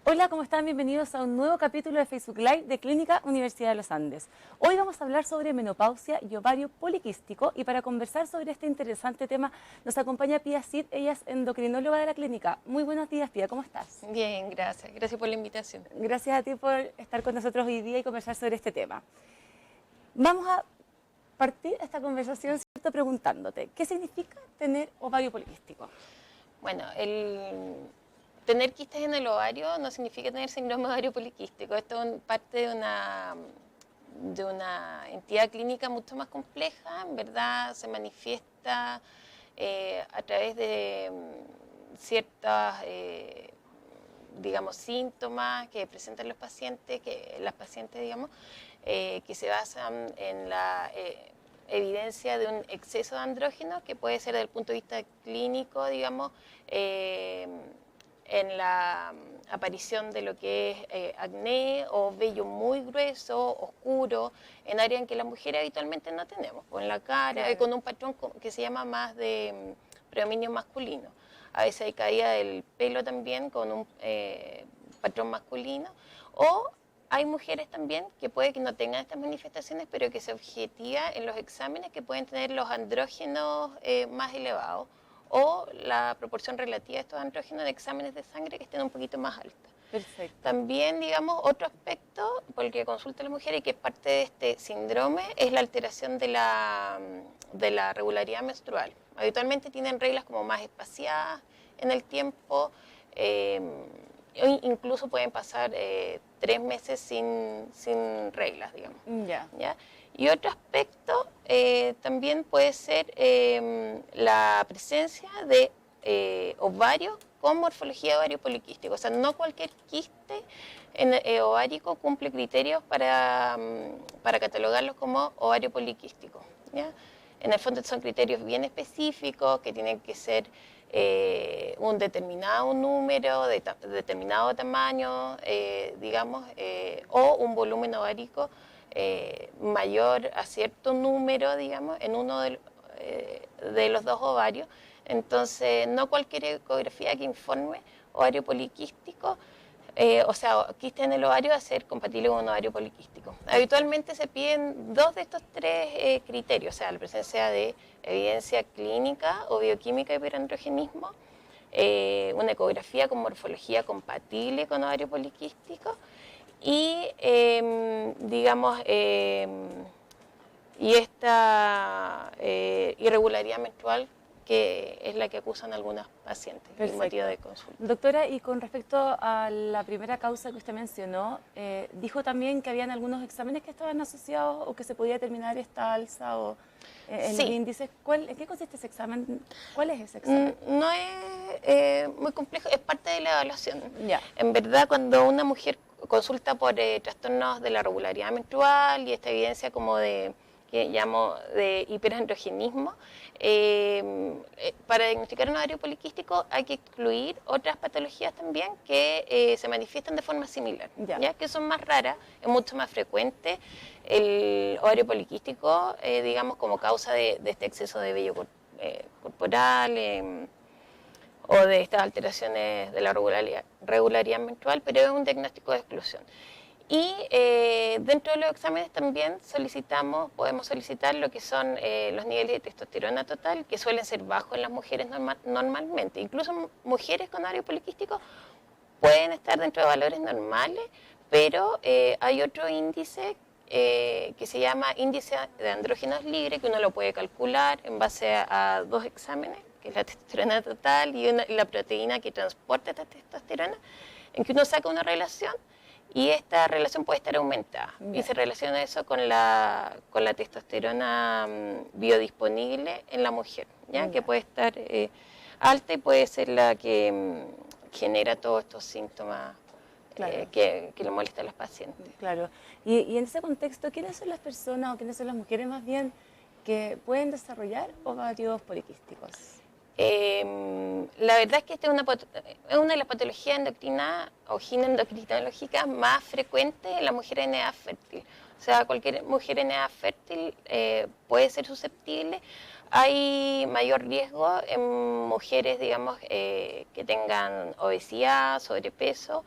Hola, ¿cómo están? Bienvenidos a un nuevo capítulo de Facebook Live de Clínica Universidad de los Andes. Hoy vamos a hablar sobre menopausia y ovario poliquístico, y para conversar sobre este interesante tema nos acompaña Pía Cid. Ella es endocrinóloga de la clínica. Muy buenos días, Pía, ¿cómo estás? Bien, gracias. Gracias por la invitación. Gracias a ti por estar con nosotros hoy día y conversar sobre este tema. Vamos a partir esta conversación, ¿cierto?, preguntándote, ¿qué significa tener ovario poliquístico? Bueno, tener quistes en el ovario no significa tener síndrome de ovario poliquístico. Esto es parte de una entidad clínica mucho más compleja. En verdad se manifiesta a través de ciertas, digamos, síntomas que presentan los pacientes, las pacientes, digamos, que se basan en la evidencia de un exceso de andrógenos, que puede ser desde el punto de vista clínico, digamos, en la aparición de lo que es acné o vello muy grueso, oscuro, en áreas en que las mujeres habitualmente no tenemos, con la cara, Claro. con un patrón que se llama más de predominio masculino. A veces hay caída del pelo también con un patrón masculino, o hay mujeres también que puede que no tengan estas manifestaciones, pero que se objetiva en los exámenes que pueden tener los andrógenos más elevados, o la proporción relativa de estos andrógenos de exámenes de sangre que estén un poquito más alta. Perfecto. También, digamos, otro aspecto por el que consulta la mujer y que es parte de este síndrome es la alteración de la regularidad menstrual. Habitualmente tienen reglas como más espaciadas en el tiempo, incluso pueden pasar 3 meses sin reglas, digamos. Ya. ¿Ya? Y otro aspecto también puede ser la presencia de ovarios con morfología de ovario poliquístico. O sea, no cualquier quiste ovárico cumple criterios para catalogarlos como ovario poliquístico, ¿ya? En el fondo son criterios bien específicos que tienen que ser un determinado número, determinado tamaño, digamos, o un volumen ovárico mayor a cierto número, digamos, en uno de los dos ovarios. Entonces, no cualquier ecografía que informe ovario poliquístico, o sea, quiste en el ovario, va a ser compatible con un ovario poliquístico. Habitualmente se piden 2 de estos 3 criterios, o sea, la presencia de evidencia clínica o bioquímica de hiperandrogenismo, una ecografía con morfología compatible con ovario poliquístico y, digamos, y esta irregularidad menstrual que es la que acusan algunas pacientes, el motivo de consulta. Doctora, y con respecto a la primera causa que usted mencionó, dijo también que habían algunos exámenes que estaban asociados o que se podía determinar esta alza o en los índices. ¿En qué consiste ese examen? ¿Cuál es ese examen? No es muy complejo, es parte de la evaluación. Ya. En verdad, cuando una mujer consulta por trastornos de la regularidad menstrual y esta evidencia como que llamo de hiperandrogenismo, para diagnosticar un ovario poliquístico hay que excluir otras patologías también que se manifiestan de forma similar, ya que son más raras, es mucho más frecuente el ovario poliquístico, digamos, como causa de este exceso de vello corporal o de estas alteraciones de la regularidad menstrual, pero es un diagnóstico de exclusión. Y dentro de los exámenes también podemos solicitar lo que son los niveles de testosterona total, que suelen ser bajos en las mujeres normalmente. Incluso mujeres con ovario poliquístico pueden estar dentro de valores normales, pero hay otro índice que se llama índice de andrógenos libres, que uno lo puede calcular en base a 2 exámenes, que es la testosterona total y la proteína que transporta esta testosterona, en que uno saca una relación y esta relación puede estar aumentada. Bien. Y se relaciona eso con la testosterona biodisponible en la mujer, ¿ya? Que puede estar alta y puede ser la que genera todos estos síntomas. Claro. Que le molesta a los pacientes. Claro. Y en ese contexto, ¿quiénes son las personas o quiénes son las mujeres más bien que pueden desarrollar ovarios poliquísticos? La verdad es que esta es una de las patologías endocrinas o ginendocrinológicas más frecuentes en las mujeres en edad fértil. O sea, cualquier mujer en edad fértil puede ser susceptible. Hay mayor riesgo en mujeres, digamos, que tengan obesidad, sobrepeso,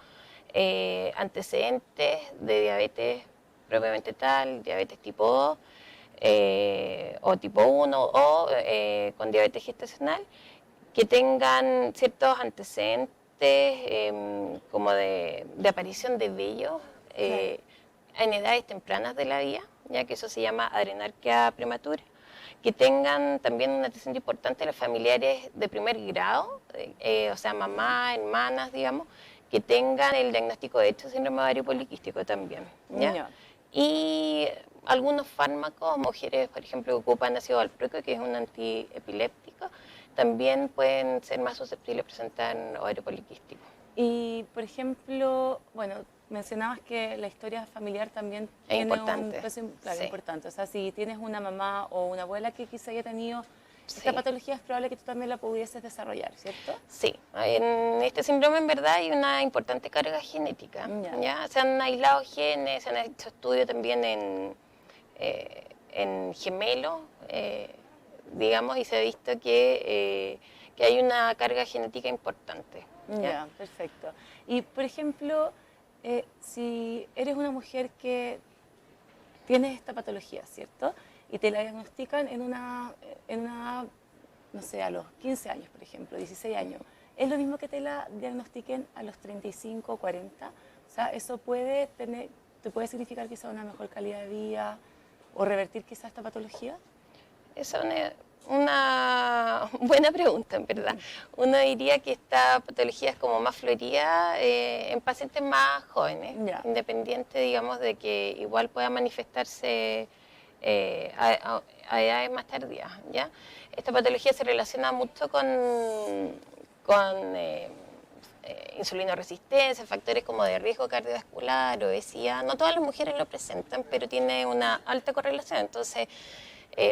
antecedentes de diabetes propiamente tal, diabetes tipo 2, o tipo 1 o con diabetes gestacional, que tengan ciertos antecedentes como de aparición de vello en edades tempranas de la vida, ya que eso se llama adrenarquia prematura, que tengan también un antecedente importante de los familiares de primer grado, o sea, mamá, hermanas, digamos, que tengan el diagnóstico de hecho síndrome ovario poliquístico también, ¿ya? Y algunos fármacos, mujeres, por ejemplo, que ocupan ácido valproico, que es un antiepiléptico, también pueden ser más susceptibles a presentar ovario poliquístico. Y, por ejemplo, bueno, mencionabas que la historia familiar también es tiene importante. Un peso importante. O sea, si tienes una mamá o una abuela que quizá haya tenido esta patología, es probable que tú también la pudieses desarrollar, ¿cierto? Sí, en este síndrome en verdad hay una importante carga genética. ¿Ya? Se han aislado genes, se han hecho estudios también en gemelos, digamos, y se ha visto que hay una carga genética importante. Ya, perfecto. Y, por ejemplo, si eres una mujer que tienes esta patología, ¿cierto? Y te la diagnostican en una, no sé, a los 15 años, por ejemplo, 16 años. ¿Es lo mismo que te la diagnostiquen a los 35, 40? O sea, ¿eso te puede significar quizá una mejor calidad de vida o revertir quizá esta patología? Esa es una buena pregunta, en verdad. Uno diría que esta patología es como más florida en pacientes más jóvenes, independiente, digamos, de que igual pueda manifestarse a edades más tardías, ¿ya? Esta patología se relaciona mucho con con insulinoresistencia, factores como de riesgo cardiovascular, obesidad. No todas las mujeres lo presentan, pero tiene una alta correlación. Entonces,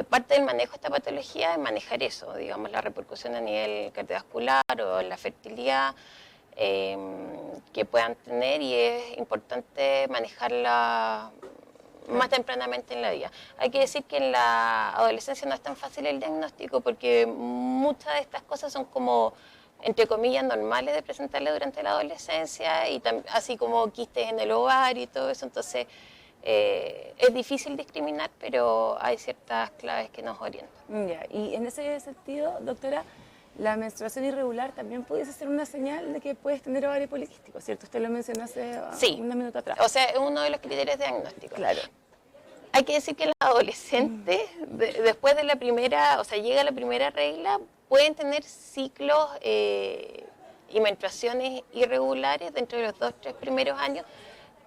parte del manejo de esta patología es manejar eso, digamos, la repercusión a nivel cardiovascular o la fertilidad que puedan tener, y es importante manejarla más tempranamente en la vida. Hay que decir que en la adolescencia no es tan fácil el diagnóstico, porque muchas de estas cosas son como, entre comillas, normales de presentarle durante la adolescencia, y así como quistes en el ovario y todo eso. Entonces es difícil discriminar, pero hay ciertas claves que nos orientan. Ya. Y en ese sentido, doctora, la menstruación irregular también pudiese ser una señal de que puedes tener ovario poliquístico, ¿cierto? Usted lo mencionó hace unos minutos atrás. O sea, es uno de los criterios de diagnóstico. Claro. Hay que decir que las adolescentes, después de la primera, o sea, llega la primera regla, pueden tener ciclos y menstruaciones irregulares dentro de los 2-3 primeros años,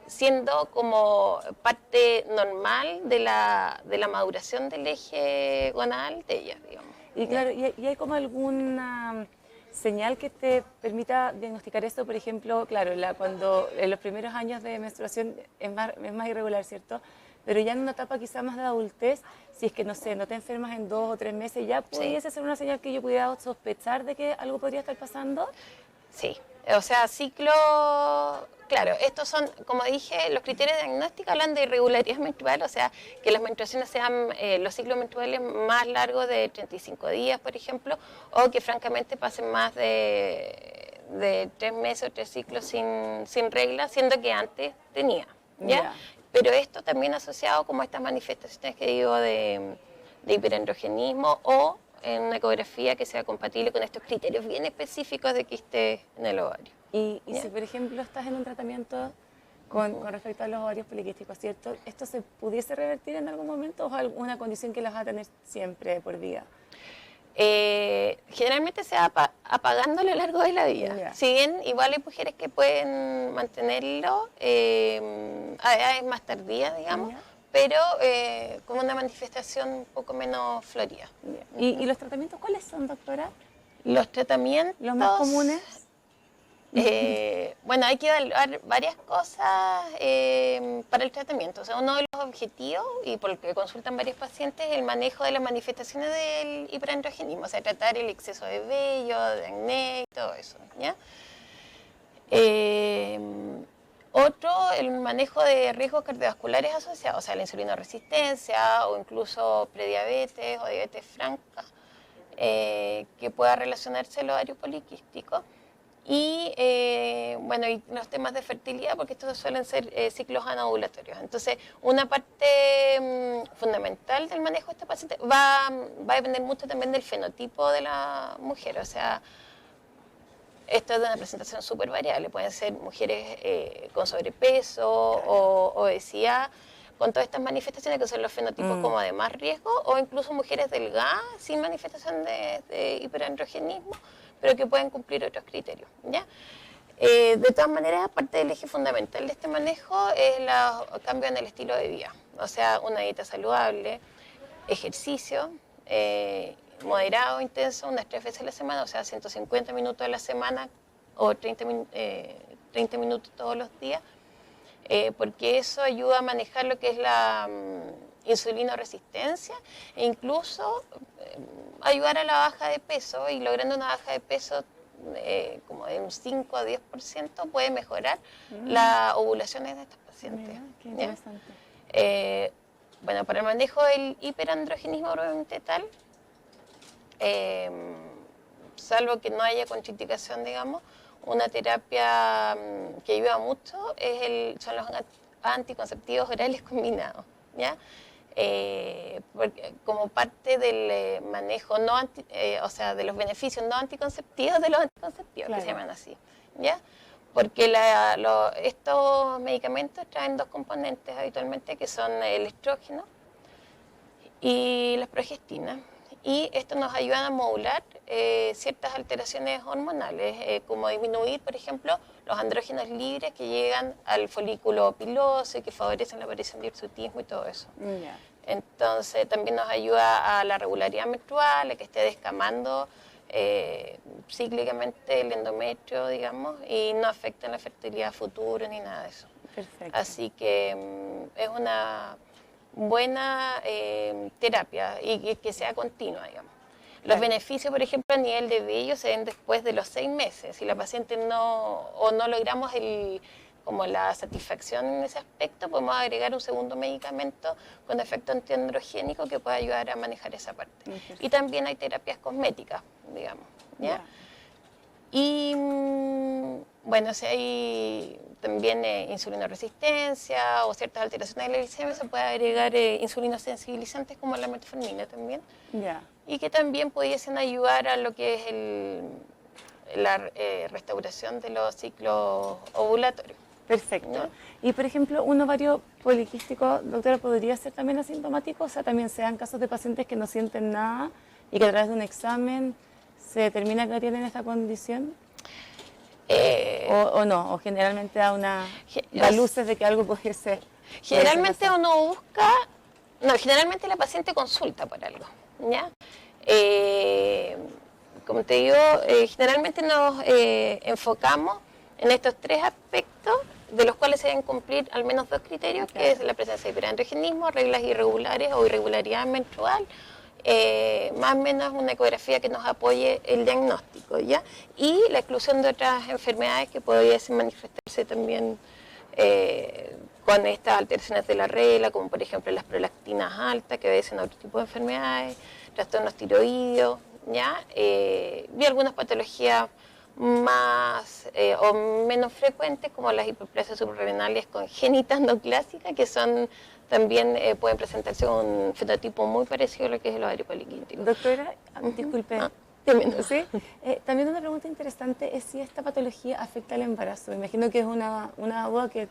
siendo como parte normal de la maduración del eje gonadal de ellas, digamos. Y claro, ¿y hay como alguna señal que te permita diagnosticar esto? Por ejemplo, claro, cuando en los primeros años de menstruación es más irregular, ¿cierto? Pero ya en una etapa quizá más de adultez, si es que, no sé, no te enfermas en 2 o 3 meses, ¿ya pudiese ser una señal que yo pudiera sospechar de que algo podría estar pasando? Sí, o sea, ciclo, claro, estos son, como dije, los criterios de diagnóstico hablan de irregularidad menstrual, o sea, que las menstruaciones sean los ciclos menstruales más largos de 35 días, por ejemplo, o que francamente pasen más de 3 meses o 3 ciclos sin regla, siendo que antes tenía, ¿ya? Yeah. Pero esto también asociado como a estas manifestaciones que digo de hiperandrogenismo, o en una ecografía que sea compatible con estos criterios bien específicos de quiste en el ovario. Y si, por ejemplo, estás en un tratamiento con respecto a los ovarios poliquísticos, ¿cierto? ¿Esto se pudiese revertir en algún momento o es alguna condición que las vas a tener siempre por vida? Generalmente se va apagando a lo largo de la vida. Yeah. Si bien igual hay mujeres que pueden mantenerlo a edades más tardías, digamos, Yeah. pero como una manifestación un poco menos florida. Yeah. ¿Y los tratamientos cuáles son, doctora? Los tratamientos... ¿Los más comunes? Bueno, hay que evaluar varias cosas para el tratamiento. O sea, uno de los objetivos, y por el que consultan varios pacientes, es el manejo de las manifestaciones del hiperandrogenismo, o sea, tratar el exceso de vello, de acné y todo eso, ¿ya? Otro, el manejo de riesgos cardiovasculares asociados, o sea, la insulinoresistencia o incluso prediabetes o diabetes franca, que pueda relacionarse al ovario poliquístico. Y bueno, y los temas de fertilidad, porque estos suelen ser ciclos anovulatorios. Entonces, una parte fundamental del manejo de este paciente va a depender mucho también del fenotipo de la mujer. O sea, esto es de una presentación súper variable. Pueden ser mujeres con sobrepeso o obesidad, con todas estas manifestaciones que son los fenotipos como de más riesgo, o incluso mujeres delgadas sin manifestación de hiperandrogenismo, pero que pueden cumplir otros criterios, ¿ya? De todas maneras, aparte del eje fundamental de este manejo es el cambio en el estilo de vida, o sea, una dieta saludable, ejercicio moderado, intenso, unas 3 veces a la semana, o sea, 150 minutos a la semana o 30 minutos todos los días, porque eso ayuda a manejar lo que es la insulinoresistencia e incluso ayudar a la baja de peso, y logrando una baja de peso como de un 5 a 10% puede mejorar las ovulaciones de estos pacientes. Mira, qué interesante. Bueno, para el manejo del hiperandrogenismo propiamente tal, salvo que no haya contraindicación, digamos, una terapia que ayuda mucho son los anticonceptivos orales combinados, ¿ya? Porque como parte del manejo o sea, de los beneficios no anticonceptivos de los anticonceptivos, claro, que se llaman así, ¿ya? Porque estos medicamentos traen 2 componentes habitualmente, que son el estrógeno y las progestinas, y esto nos ayuda a modular ciertas alteraciones hormonales, como disminuir, por ejemplo, los andrógenos libres que llegan al folículo piloso y que favorecen la aparición de hirsutismo y todo eso. Yeah. Entonces también nos ayuda a la regularidad menstrual, a que esté descamando cíclicamente el endometrio, digamos, y no afectan la fertilidad futura ni nada de eso. Perfecto. Así que es una buena terapia y que sea continua, digamos. Los beneficios, por ejemplo, a nivel de vello se ven después de los 6 meses. Si la paciente no logramos como la satisfacción en ese aspecto, podemos agregar un segundo medicamento con efecto antiandrogénico que pueda ayudar a manejar esa parte. Y también hay terapias cosméticas, digamos. ¿Ya? Y bueno, si hay también insulinoresistencia o ciertas alteraciones de la glicemia, se puede agregar insulinosensibilizantes como la metformina también. Y que también pudiesen ayudar a lo que es la restauración de los ciclos ovulatorios. Perfecto. ¿No? Y por ejemplo, un ovario poliquístico, doctora, ¿podría ser también asintomático? O sea, también se dan casos de pacientes que no sienten nada y que a través de un examen se determina que tienen esta condición. O no, o generalmente da luces de que algo puede ser. Generalmente uno busca, generalmente la paciente consulta por algo, ¿ya? Como te digo, generalmente nos enfocamos en estos 3 aspectos, de los cuales se deben cumplir al menos 2 criterios, que es la presencia de hiperandrogenismo, reglas irregulares o irregularidad menstrual, más o menos una ecografía que nos apoye el diagnóstico, ¿ya? Y la exclusión de otras enfermedades que pudiesen manifestarse también con estas alteraciones de la regla, como por ejemplo las prolactinas altas, que obedecen a otro tipo de enfermedades, trastornos tiroideos, ¿ya? Y algunas patologías más o menos frecuentes, como las hiperplasias suprarrenales congénitas no clásicas, que son también pueden presentarse con un fenotipo muy parecido a lo que es el ovario poliquístico. Doctora, disculpe. ¿Sí? También una pregunta interesante es si esta patología afecta al embarazo. Me imagino que es una duda que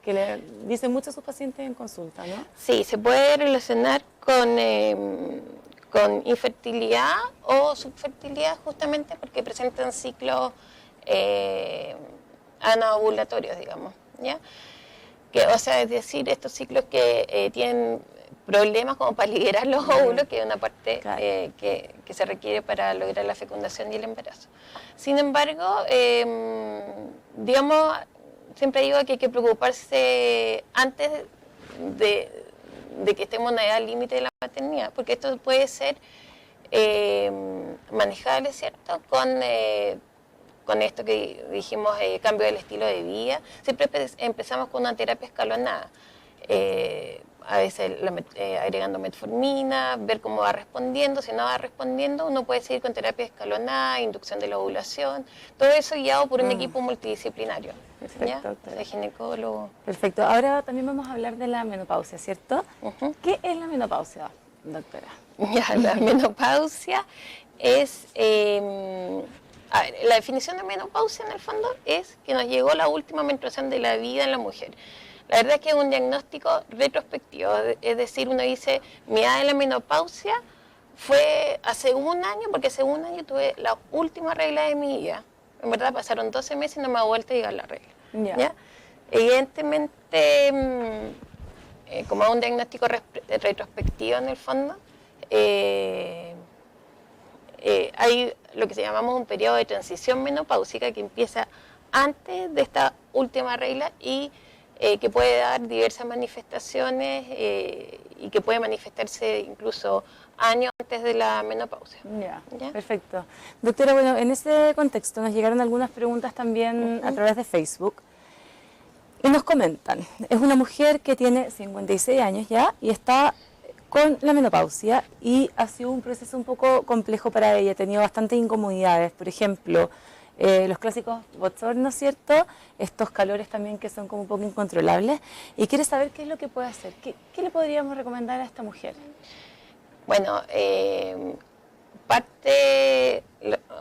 le dicen muchos a sus pacientes en consulta, ¿no? Sí, se puede relacionar con infertilidad o subfertilidad, justamente porque presentan ciclos anovulatorios, digamos, ¿ya? O sea, es decir, estos ciclos que tienen problemas como para liberar los óvulos, que es una parte que se requiere para lograr la fecundación y el embarazo. Sin embargo, digamos, siempre digo que hay que preocuparse antes de que estemos en la edad límite de la maternidad, porque esto puede ser manejable, ¿cierto?, con esto que dijimos, cambio del estilo de vida. Siempre empezamos con una terapia escalonada, a veces agregando metformina, ver cómo va respondiendo. Si no va respondiendo, uno puede seguir con terapia escalonada, inducción de la ovulación, todo eso guiado por un equipo multidisciplinario. Perfecto, ¿Ya? De ginecólogo. Perfecto. Ahora también vamos a hablar de la menopausia, ¿cierto? ¿Qué es la menopausia, doctora? Ya, la menopausia es... a ver, la definición de menopausia en el fondo es que nos llegó la última menstruación de la vida en la mujer. La verdad es que es un diagnóstico retrospectivo, es decir, uno dice, mi edad de la menopausia fue hace 1 año, porque hace 1 año tuve la última regla de mi vida. En verdad pasaron 12 meses y no me ha vuelto a llegar la regla. ¿Ya? Evidentemente, como es un diagnóstico retrospectivo en el fondo, hay lo que llamamos un periodo de transición menopáusica que empieza antes de esta última regla y que puede dar diversas manifestaciones y que puede manifestarse incluso años antes de la menopausia. ¿Ya? Perfecto. Doctora, bueno, en ese contexto nos llegaron algunas preguntas también a través de Facebook y nos comentan, es una mujer que tiene 56 años ya y está con la menopausia y ha sido un proceso un poco complejo para ella, ha tenido bastantes incomodidades, por ejemplo, los clásicos bochornos, ¿cierto? Estos calores también que son como un poco incontrolables y quiere saber qué es lo que puede hacer, qué le podríamos recomendar a esta mujer. Bueno,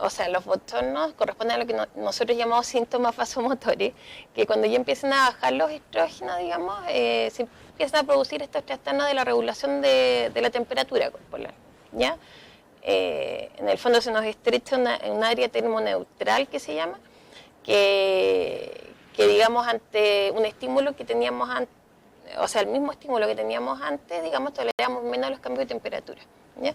o sea, los bochornos corresponden a lo que nosotros llamamos síntomas vasomotores, que cuando ya empiezan a bajar los estrógenos, digamos, se empiezan a producir estos trastornos de la regulación de la temperatura corporal, ¿ya? En el fondo se nos estrecha un área termoneutral que se llama, que digamos ante un estímulo que teníamos antes, o sea, el mismo estímulo que teníamos antes, digamos, toleramos menos los cambios de temperatura, ¿ya?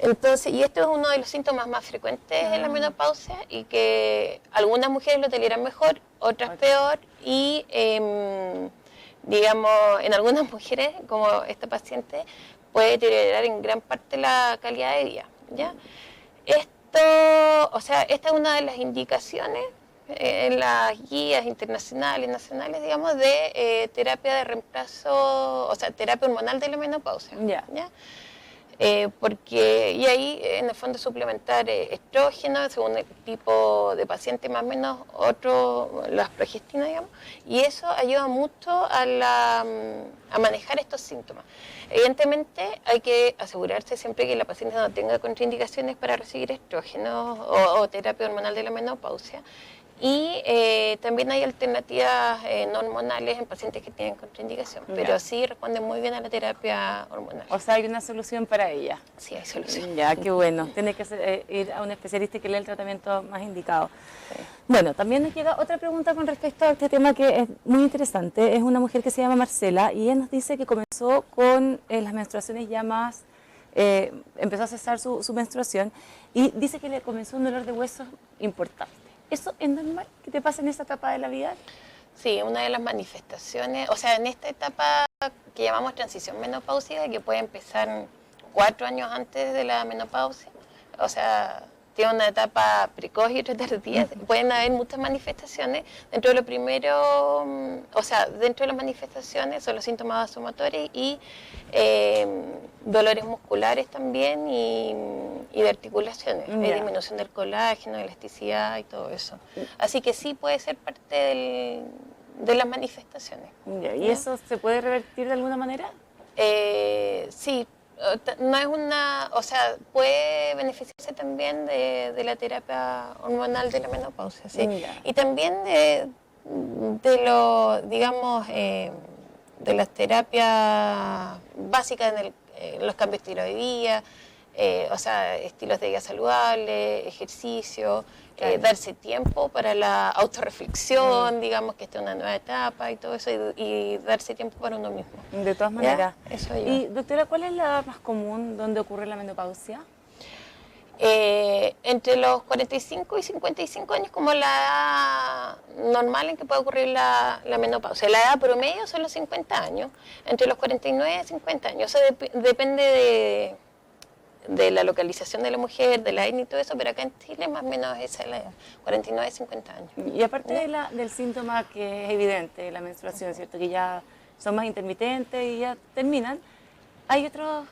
Entonces, y esto es uno de los síntomas más frecuentes en la menopausia y que algunas mujeres lo toleran mejor, otras peor y digamos, en algunas mujeres, como esta paciente, puede deteriorar en gran parte la calidad de vida, ¿ya? Esto, o sea, esta es una de las indicaciones en las guías internacionales, nacionales, digamos, de terapia de reemplazo, o sea, terapia hormonal de la menopausia, ¿ya? Porque, y ahí en el fondo suplementar estrógeno, según el tipo de paciente más o menos, otro, las progestinas, digamos, y eso ayuda mucho a manejar estos síntomas. Evidentemente hay que asegurarse siempre que la paciente no tenga contraindicaciones para recibir estrógenos o terapia hormonal de la menopausia. Y también hay alternativas no hormonales en pacientes que tienen contraindicación, pero sí responden muy bien a la terapia hormonal. O sea, hay una solución para ella. Sí, hay solución. Ya, qué bueno. Tiene que ir a un especialista que le dé el tratamiento más indicado. Sí. Bueno, también nos llega otra pregunta con respecto a este tema que es muy interesante. Es una mujer que se llama Marcela y ella nos dice que comenzó con las menstruaciones ya más... empezó a cesar su menstruación y dice que le comenzó un dolor de huesos importante. ¿Eso es normal que te pase en esa etapa de la vida? Sí, una de las manifestaciones, o sea, en esta etapa que llamamos transición menopáusica, que puede empezar 4 años antes de la menopausia, o sea, tiene una etapa precoz y otra tardía, pueden haber muchas manifestaciones. Dentro de lo primero, o sea, dentro de las manifestaciones son los síntomas vasomotores y dolores musculares también y de articulaciones, hay disminución del colágeno, elasticidad y todo eso. Así que sí puede ser parte de las manifestaciones. ¿Y eso se puede revertir de alguna manera? Sí. No es una, o sea, puede beneficiarse también de la terapia hormonal de la menopausia, sí. Y también de lo, digamos, de las terapias básicas en los cambios de tiroidea, o sea, estilos de vida saludable, ejercicio, darse tiempo para la autorreflexión, digamos que esta es una nueva etapa y todo eso, y darse tiempo para uno mismo. De todas maneras. Eso ayuda. Y doctora, ¿cuál es la edad más común donde ocurre la menopausia? Entre los 45 y 55 años como la edad normal en que puede ocurrir la menopausia. La edad promedio son los 50 años, entre los 49 y 50 años. Eso depende de la localización de la mujer, de la etnia y todo eso, pero acá en Chile más o menos esa es la edad, 49 a 50 años. Y aparte del síntoma que es evidente, la menstruación, ¿cierto? Que ya son más intermitentes y ya terminan, ¿hay otros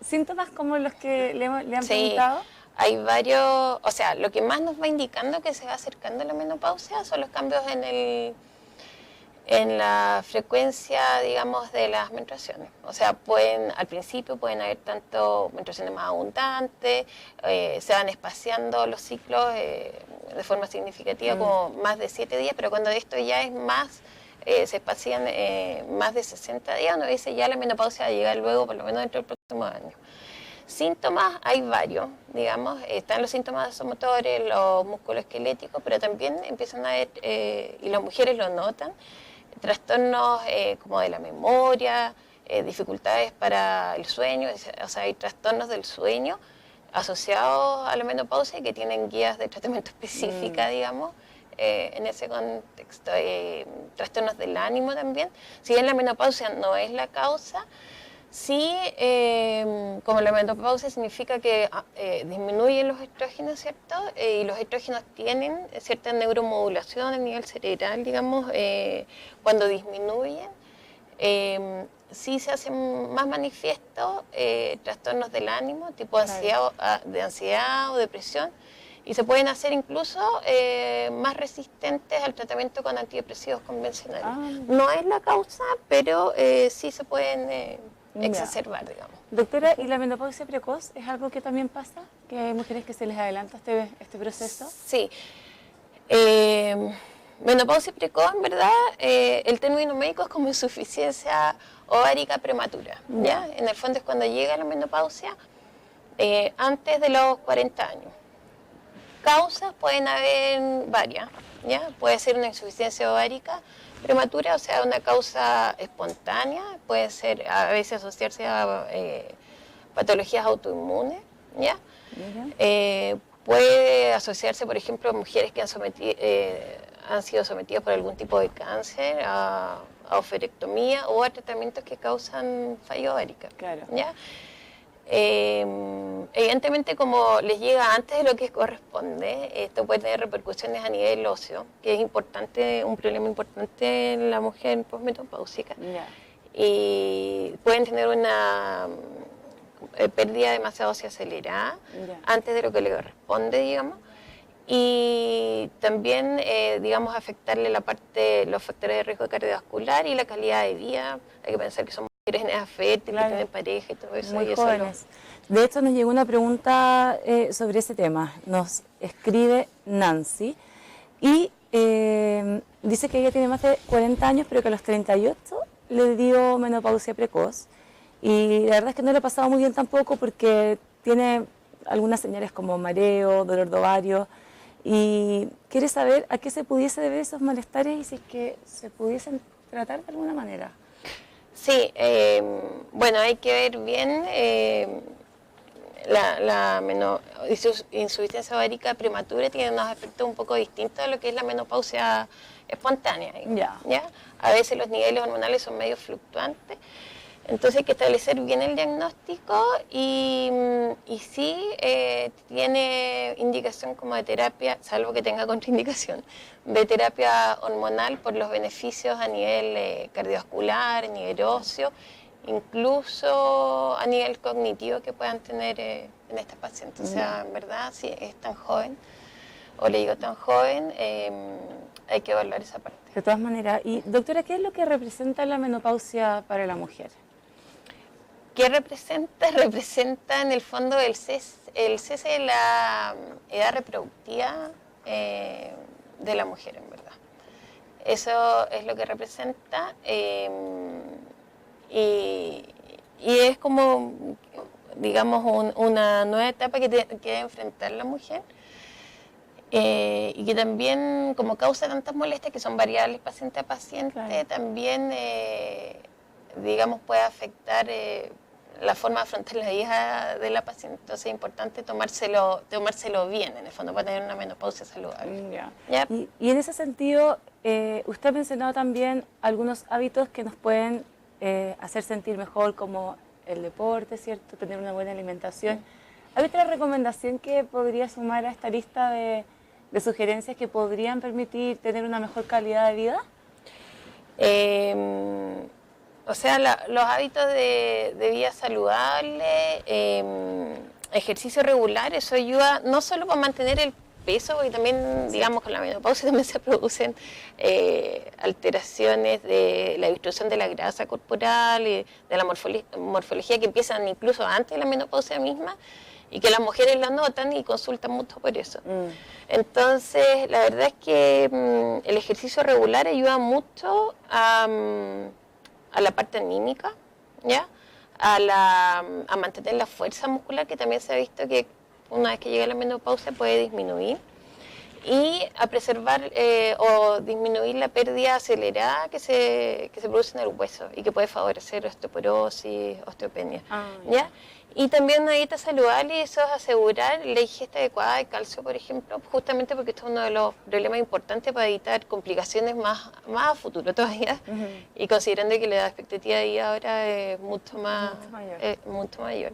síntomas como los que le han preguntado? Hay varios, o sea, lo que más nos va indicando que se va acercando la menopausia son los cambios en la frecuencia, digamos, de las menstruaciones. O sea, al principio pueden haber tanto menstruaciones más abundantes, se van espaciando los ciclos de forma significativa, como más de 7 días, pero cuando esto ya es más, se espacian más de 60 días, uno dice ya la menopausia va a llegar luego, por lo menos dentro del próximo año. Síntomas hay varios, digamos, están los síntomas vasomotores, los musculoesqueléticos, pero también empiezan a haber, y las mujeres lo notan, trastornos como de la memoria, dificultades para el sueño, o sea, hay trastornos del sueño asociados a la menopausia que tienen guías de tratamiento específica, digamos, en ese contexto. Trastornos del ánimo también. Si bien la menopausia no es la causa, sí, como la menopausia significa que disminuyen los estrógenos, ¿cierto? Y los estrógenos tienen cierta neuromodulación a nivel cerebral, digamos, cuando disminuyen, sí se hacen más manifiestos trastornos del ánimo, tipo de ansiedad o depresión, y se pueden hacer incluso más resistentes al tratamiento con antidepresivos convencionales. No es la causa, pero sí se pueden exacerbar, digamos. Doctora, ¿y la menopausia precoz es algo que también pasa? ¿Que hay mujeres que se les adelanta este proceso? Sí. Menopausia precoz, en verdad, el término médico es como insuficiencia ovárica prematura, ¿ya? En el fondo es cuando llega la menopausia antes de los 40 años. Causas pueden haber varias, ¿ya? Puede ser una insuficiencia ovárica prematura, o sea, una causa espontánea, puede ser a veces asociarse a patologías autoinmunes, ¿ya? Puede asociarse, por ejemplo, a mujeres que han sido sometidas por algún tipo de cáncer, a oferectomía o a tratamientos que causan falla ovárica. Claro. ¿Ya? Evidentemente, como les llega antes de lo que corresponde, esto puede tener repercusiones a nivel óseo, que es importante, un problema importante en la mujer posmenopáusica. Ya. Y pueden tener una pérdida demasiado ósea acelerada antes de lo que le corresponde, digamos. Y también, digamos, afectarle los factores de riesgo cardiovascular y la calidad de vida. Hay que pensar que son mujeres en edad fértil, que tienen pareja y todo eso. Muy y jóvenes. De hecho, nos llegó una pregunta sobre ese tema. Nos escribe Nancy y dice que ella tiene más de 40 años, pero que a los 38 le dio menopausia precoz. Y la verdad es que no le ha pasado muy bien tampoco porque tiene algunas señales como mareo, dolor de ovario. Y quiere saber a qué se pudiese deber esos malestares y si es que se pudiesen tratar de alguna manera. Sí, bueno, hay que ver bien la insuficiencia ovárica prematura tiene unos efectos un poco distintos a lo que es la menopausia espontánea. ¿Ya? A veces los niveles hormonales son medio fluctuantes. Entonces hay que establecer bien el diagnóstico y sí tiene indicación como de terapia, salvo que tenga contraindicación, de terapia hormonal por los beneficios a nivel cardiovascular, a nivel óseo, incluso a nivel cognitivo que puedan tener en estas pacientes. O sea, en verdad, si es tan joven, o le digo tan joven, hay que evaluar esa parte. De todas maneras, y doctora, ¿qué es lo que representa la menopausia para la mujer? ¿Qué representa? Representa en el fondo el cese de la edad reproductiva de la mujer, en verdad. Eso es lo que representa y es como, digamos, una nueva etapa que debe enfrentar la mujer y que también, como causa tantas molestias que son variables paciente a paciente, claro, también, digamos, puede afectar la forma de afrontar la vida de la paciente. Entonces es importante tomárselo bien, en el fondo, para tener una menopausia saludable. ¿Ya? Y en ese sentido, usted ha mencionado también algunos hábitos que nos pueden hacer sentir mejor, como el deporte, ¿cierto? Tener una buena alimentación. ¿Hay otra recomendación que podría sumar a esta lista de sugerencias que podrían permitir tener una mejor calidad de vida? O sea, los hábitos de vida saludable, ejercicio regular, eso ayuda no solo para mantener el peso, porque también, digamos, con la menopausia también se producen alteraciones de la distribución de la grasa corporal y de la morfología que empiezan incluso antes de la menopausia misma y que las mujeres la notan y consultan mucho por eso. Entonces, la verdad es que el ejercicio regular ayuda mucho a la parte anímica, ¿ya? A mantener la fuerza muscular, que también se ha visto que una vez que llega la menopausia puede disminuir, y a preservar o disminuir la pérdida acelerada que se produce en el hueso y que puede favorecer osteoporosis, osteopenia. ¿Ya? Y también una dieta saludable, y eso es asegurar la ingesta adecuada de calcio, por ejemplo, justamente porque esto es uno de los problemas importantes para evitar complicaciones más a futuro todavía, y considerando que la expectativa de vida ahora es mucho mayor.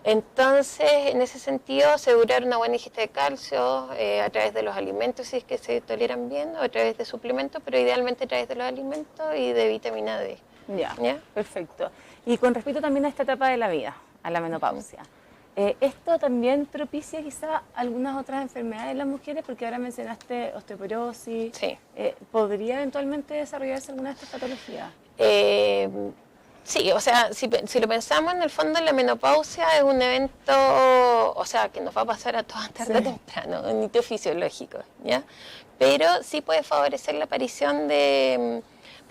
Entonces, en ese sentido, asegurar una buena ingesta de calcio a través de los alimentos, si es que se toleran bien, o a través de suplementos, pero idealmente a través de los alimentos y de vitamina D. ¿Ya? Perfecto. Y con respecto también a esta etapa de la vida, a la menopausia, ¿esto también propicia quizá algunas otras enfermedades en las mujeres? Porque ahora mencionaste osteoporosis. Sí. ¿Podría eventualmente desarrollarse alguna de estas patologías? Sí, o sea, si lo pensamos, en el fondo la menopausia es un evento, o sea, que nos va a pasar a todas tarde o temprano, un hito fisiológico, ¿ya? Pero sí puede favorecer la aparición de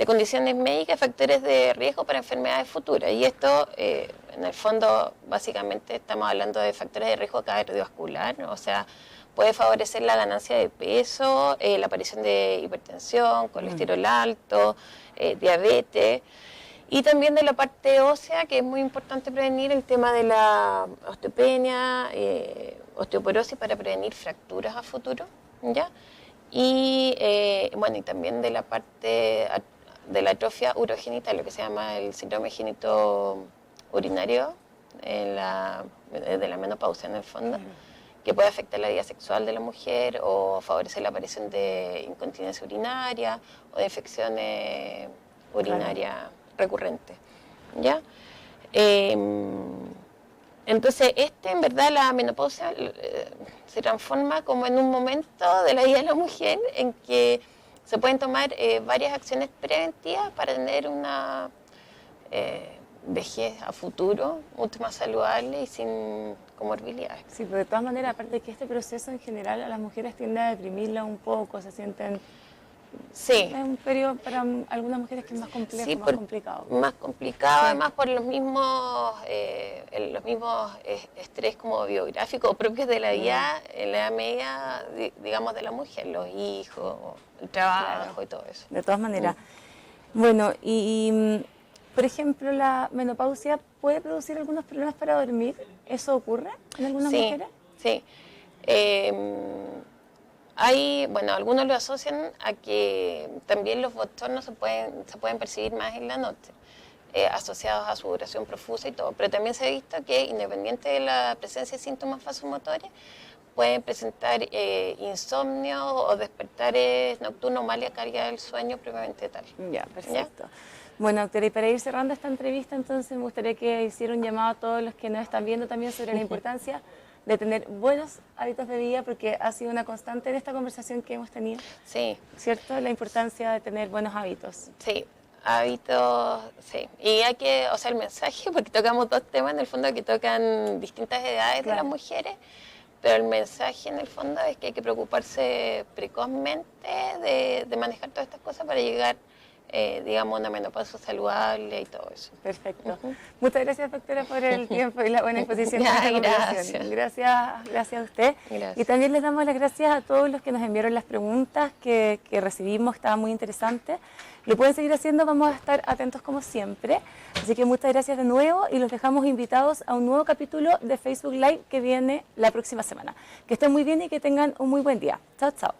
condiciones médicas, factores de riesgo para enfermedades futuras. Y esto, en el fondo, básicamente estamos hablando de factores de riesgo cardiovascular, ¿no? O sea, puede favorecer la ganancia de peso, la aparición de hipertensión, colesterol alto, diabetes. Y también de la parte ósea, que es muy importante prevenir el tema de la osteopenia, osteoporosis para prevenir fracturas a futuro, ¿ya? Y bueno, y también de la parte de la atrofia urogenital, lo que se llama el síndrome genitourinario de la menopausia en el fondo, que puede afectar la vida sexual de la mujer o favorecer la aparición de incontinencia urinaria o de infecciones urinarias recurrentes, ¿ya? Entonces, en verdad, la menopausia se transforma como en un momento de la vida de la mujer en que se pueden tomar varias acciones preventivas para tener una vejez a futuro mucho más saludable y sin comorbilidades. Sí, pero de todas maneras, aparte de que este proceso en general a las mujeres tiende a deprimirla un poco, se sienten... Sí. Es un periodo para algunas mujeres que es más complejo, Sí, más complicado. Más complicado, Sí. además por los mismos estrés como biográficos propios de la vida en la edad media, digamos, de la mujer, los hijos, el trabajo y todo eso. De todas maneras. Bueno, por ejemplo, ¿la menopausia puede producir algunos problemas para dormir? ¿Eso ocurre en algunas mujeres? Sí. Bueno, algunos lo asocian a que también los bochornos se pueden percibir más en la noche, asociados a sudoración profusa y todo. Pero también se ha visto que, independiente de la presencia de síntomas vasomotores, pueden presentar insomnio o despertares nocturnos, mala calidad del sueño propiamente tal. Ya, perfecto. ¿Ya? Bueno, doctora, y para ir cerrando esta entrevista, entonces me gustaría que hiciera un llamado a todos los que nos están viendo también sobre la importancia de tener buenos hábitos de vida, porque ha sido una constante en esta conversación que hemos tenido. Sí. ¿Cierto? La importancia de tener buenos hábitos. Sí, hábitos, sí. Y hay que, o sea, el mensaje, porque tocamos dos temas en el fondo que tocan distintas edades de las mujeres, pero el mensaje en el fondo es que hay que preocuparse precozmente de manejar todas estas cosas para llegar, digamos, a una menopausia saludable y todo eso. Perfecto. Muchas gracias, doctora, por el tiempo y la buena exposición de esta conversación. Gracias a usted. Gracias. Y también les damos las gracias a todos los que nos enviaron las preguntas que recibimos, estaban muy interesantes. Lo pueden seguir haciendo, vamos a estar atentos como siempre. Así que muchas gracias de nuevo y los dejamos invitados a un nuevo capítulo de Facebook Live que viene la próxima semana. Que estén muy bien y que tengan un muy buen día. Chao, chao.